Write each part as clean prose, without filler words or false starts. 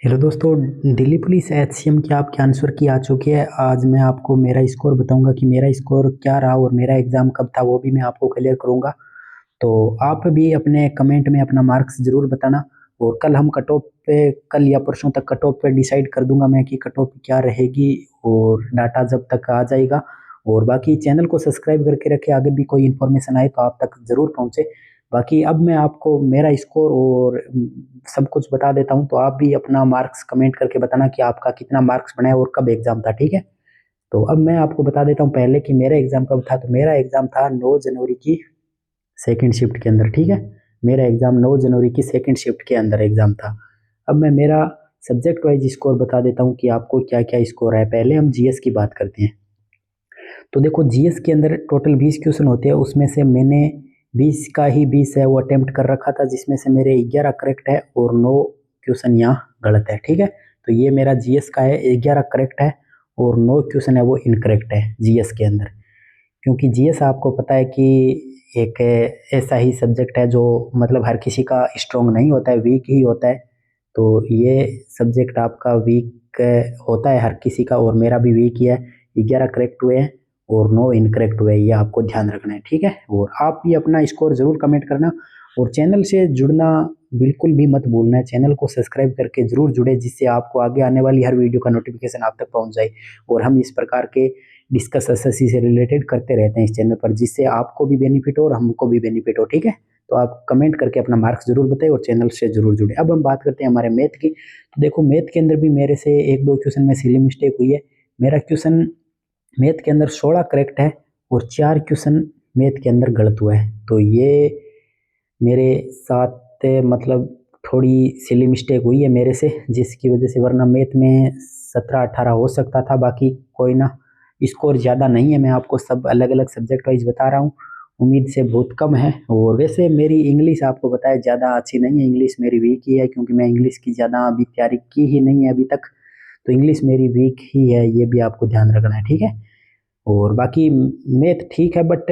Hello दोस्तों, Delhi police HCM की आपके आंसर की आ चुकी है। आज मैं आपको मेरा स्कोर बताऊंगा कि मेरा स्कोर क्या रहा और मेरा एग्ज़ाम कब था, वो भी मैं आपको क्लियर करूंगा। तो आप भी अपने कमेंट में अपना मार्क्स ज़रूर बताना। और कल हम कट ऑफ पे, कल या परसों तक कट ऑफ पे डिसाइड कर दूंगा मैं कि कट ऑफ क्या रहेगी, और डाटा जब तक आ जाएगा। और बाकी चैनल को सब्सक्राइब करके रखें, आगे भी कोई इन्फॉर्मेशन आए तो आप तक ज़रूर पहुँचे। बाकी अब मैं आपको मेरा स्कोर और सब कुछ बता देता हूँ, तो आप भी अपना मार्क्स कमेंट करके बताना कि आपका कितना मार्क्स बना है और कब एग्ज़ाम था, ठीक है? तो अब मैं आपको बता देता हूँ पहले कि मेरा एग्ज़ाम कब था। तो मेरा एग्ज़ाम था 9 जनवरी की सेकंड शिफ्ट के अंदर, ठीक है? मेरा एग्ज़ाम 9 जनवरी की सेकंड शिफ्ट के अंदर एग्ज़ाम था। अब मैं मेरा सब्जेक्ट वाइज स्कोर बता देता हूँ कि आपको क्या-क्या स्कोर है। पहले हम जीएस की बात करते हैं। तो देखो, जीएस के अंदर टोटल 20 क्वेश्चन होते हैं, उसमें से मैंने 20 का ही 20 है वो अटेम्प्ट कर रखा था, जिसमें से मेरे 11 करेक्ट है और 9 क्वेश्चन यहाँ गलत है, ठीक है? तो ये मेरा जीएस का है, 11 करेक्ट है और 9 क्वेश्चन है वो इनकरेक्ट है जीएस के अंदर। क्योंकि जीएस आपको पता है कि एक ऐसा ही सब्जेक्ट है जो मतलब हर किसी का स्ट्रॉन्ग नहीं होता है, वीक ही होता है। तो ये सब्जेक्ट आपका वीक होता है हर किसी का, और मेरा भी वीक ही है। 11 करेक्ट हुए हैं और 9 इनकरेक्ट हुए हैं, ये आपको ध्यान रखना है, ठीक है? और आप भी अपना स्कोर ज़रूर कमेंट करना, और चैनल से जुड़ना बिल्कुल भी मत भूलना है। चैनल को सब्सक्राइब करके ज़रूर जुड़े, जिससे आपको आगे आने वाली हर वीडियो का नोटिफिकेशन आप तक पहुंच जाए। और हम इस प्रकार के डिस्कस एसएससी से रिलेटेड करते रहते हैं इस चैनल पर, जिससे आपको भी बेनिफिट हो और हमको भी बेनिफिट हो, ठीक है? तो आप कमेंट करके अपना मार्क्स जरूर बताएं और चैनल से जरूर जुड़े। अब हम बात करते हैं हमारे मैथ की। तो देखो, मैथ के अंदर भी मेरे से एक दो क्वेश्चन में सिली मिस्टेक हुई है। मेरा क्वेश्चन मैथ के अंदर 16 करेक्ट है और 4 क्वेश्चन मैथ के अंदर गलत हुआ है। तो ये मेरे साथ मतलब थोड़ी सिली मिस्टेक हुई है मेरे से, जिसकी वजह से, वरना मैथ में 17-18 हो सकता था। बाकी कोई ना, स्कोर ज़्यादा नहीं है, मैं आपको सब अलग अलग सब्जेक्ट वाइज बता रहा हूँ। उम्मीद से बहुत कम है। और वैसे मेरी इंग्लिश आपको बताया ज़्यादा अच्छी नहीं है, इंग्लिश मेरी वीक ही है, क्योंकि मैं इंग्लिश की ज़्यादा अभी तैयारी की ही नहीं है अभी तक। तो इंग्लिश मेरी वीक ही है, ये भी आपको ध्यान रखना है, ठीक है? और बाकी मैथ ठीक है, बट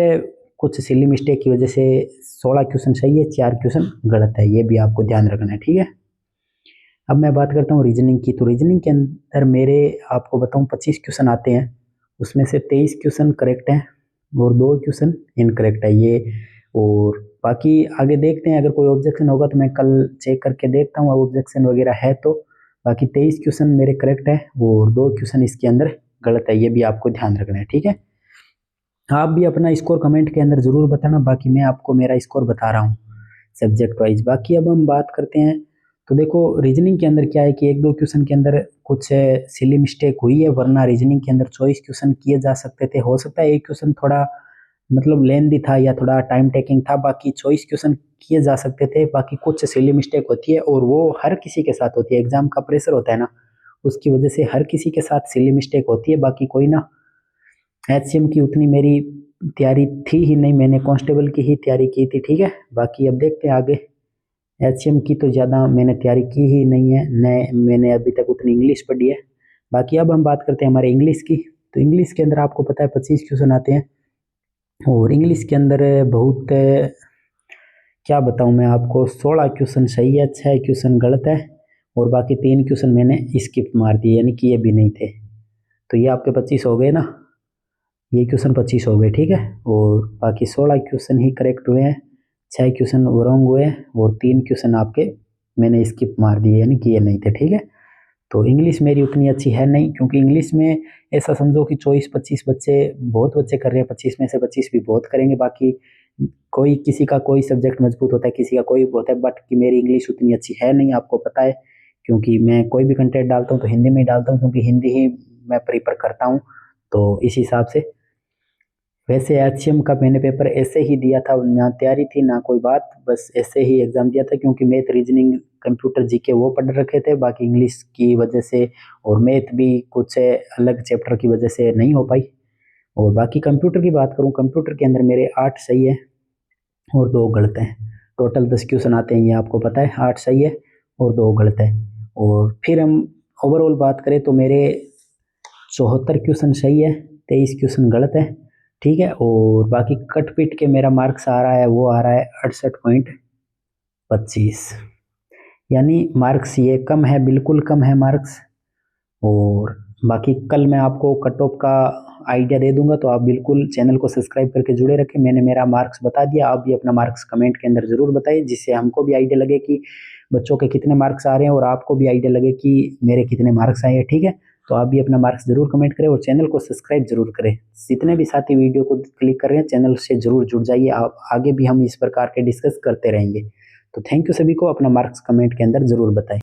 कुछ सिली मिस्टेक की वजह से 16 क्वेश्चन सही है, 4 क्वेश्चन गलत है, ये भी आपको ध्यान रखना है, ठीक है? अब मैं बात करता हूँ रीजनिंग की। तो रीजनिंग के अंदर मेरे, आपको बताऊँ, 25 क्वेश्चन आते हैं, उसमें से 23 क्वेश्चन करेक्ट हैं और 2 क्वेश्चन इनकरेक्ट है ये। और बाकी आगे देखते हैं, अगर कोई ऑब्जेक्शन होगा तो मैं कल चेक करके देखता हूँ, ऑब्जेक्शन वगैरह है तो। बाकी 23 क्वेश्चन मेरे करेक्ट है और 2 क्वेश्चन इसके अंदर गलत है, ये भी आपको ध्यान रखना है, ठीक है? आप भी अपना स्कोर कमेंट के अंदर ज़रूर बताना। बाकी मैं आपको मेरा स्कोर बता रहा हूँ सब्जेक्ट वाइज। बाकी अब हम बात करते हैं। तो देखो, रीजनिंग के अंदर क्या है कि एक दो क्वेश्चन के अंदर कुछ सिली मिस्टेक हुई है, वरना रीजनिंग के अंदर चॉइस क्वेश्चन किए जा सकते थे। हो सकता है एक क्वेश्चन थोड़ा मतलब लेंदी था या थोड़ा टाइम टेकिंग था, बाकी चॉइस क्वेश्चन किए जा सकते थे। बाकी कुछ सिली मिस्टेक होती है, और वो हर किसी के साथ होती है। एग्जाम का प्रेशर होता है ना, उसकी वजह से हर किसी के साथ सिली मिस्टेक होती है। बाकी कोई ना, एचसीएम की उतनी मेरी तैयारी थी ही नहीं, मैंने कांस्टेबल की ही तैयारी की थी, ठीक है? बाकी अब देखते हैं आगे। एचसीएम की तो ज़्यादा मैंने तैयारी की ही नहीं है, न मैंने अभी तक उतनी इंग्लिश पढ़ी है। बाकी अब हम बात करते हैं हमारे इंग्लिश की। तो इंग्लिश के अंदर आपको पता है 25 क्वेश्चन आते हैं, और इंग्लिश के अंदर बहुत क्या बताऊं मैं आपको, 16 क्वेश्चन सही है, 6 क्वेश्चन गलत है, और बाकी 3 क्वेश्चन मैंने स्किप मार दिए, यानी कि ये भी नहीं थे। तो ये आपके 25 हो गए ना, ये क्वेश्चन 25 हो गए, ठीक है? और बाकी 16 क्वेश्चन ही करेक्ट हुए हैं, 6 क्वेश्चन रॉन्ग हुए हैं, और 3 क्वेश्चन आपके मैंने स्किप मार दिए, यानी कि ये नहीं थे, ठीक है? तो इंग्लिश मेरी उतनी अच्छी है नहीं, क्योंकि इंग्लिश में ऐसा समझो कि 24-25 बच्चे, बहुत बच्चे कर रहे हैं, 25 में से 25 भी बहुत करेंगे। बाकी कोई, किसी का कोई सब्जेक्ट मजबूत होता है, किसी का कोई होता है, बट कि मेरी इंग्लिश उतनी अच्छी है नहीं, आपको पता है। क्योंकि मैं कोई भी कंटेंट डालता हूँ तो हिंदी में ही डालता हूँ, क्योंकि हिंदी ही मैं प्रीफर करता हूँ। तो इस हिसाब से, वैसे एचसीएम का मैंने पेपर ऐसे ही दिया था, ना तैयारी थी ना कोई बात, बस ऐसे ही एग्जाम दिया था। क्योंकि मैथ, रीजनिंग, कंप्यूटर, जीके वो पढ़ रखे थे, बाकी इंग्लिश की वजह से और मैथ भी कुछ अलग चैप्टर की वजह से नहीं हो पाई। और बाकी कंप्यूटर की बात करूं, कंप्यूटर के अंदर मेरे 8 सही है और 2 गलत हैं। टोटल 10 क्वेश्चन आते हैं, ये आपको पता है, 8 सही है और 2 गलत है। और फिर हम ओवरऑल बात करें तो मेरे 74 क्वेश्चन सही है, 23 क्वेश्चन गलत है, ठीक है? और बाकी कट पिट के मेरा मार्क्स आ रहा है, वो आ रहा है 68.25। यानी मार्क्स ये कम है, बिल्कुल कम है मार्क्स। और बाकी कल मैं आपको कट ऑफ का आइडिया दे दूंगा, तो आप बिल्कुल चैनल को सब्सक्राइब करके जुड़े रखें। मैंने मेरा मार्क्स बता दिया, आप भी अपना मार्क्स कमेंट के अंदर ज़रूर बताइए, जिससे हमको भी आइडिया लगे कि बच्चों के कितने मार्क्स आ रहे हैं और आपको भी आइडिया लगे कि मेरे कितने मार्क्स आए हैं। ठीक है, तो आप भी अपना मार्क्स ज़रूर कमेंट करें और चैनल को सब्सक्राइब जरूर करें। जितने भी साथी वीडियो को क्लिक कर रहे हैं, चैनल से जरूर जुड़ जाइए, आप आगे भी हम इस प्रकार के डिस्कस करते रहेंगे। तो थैंक यू सभी को, अपना मार्क्स कमेंट के अंदर ज़रूर बताएं।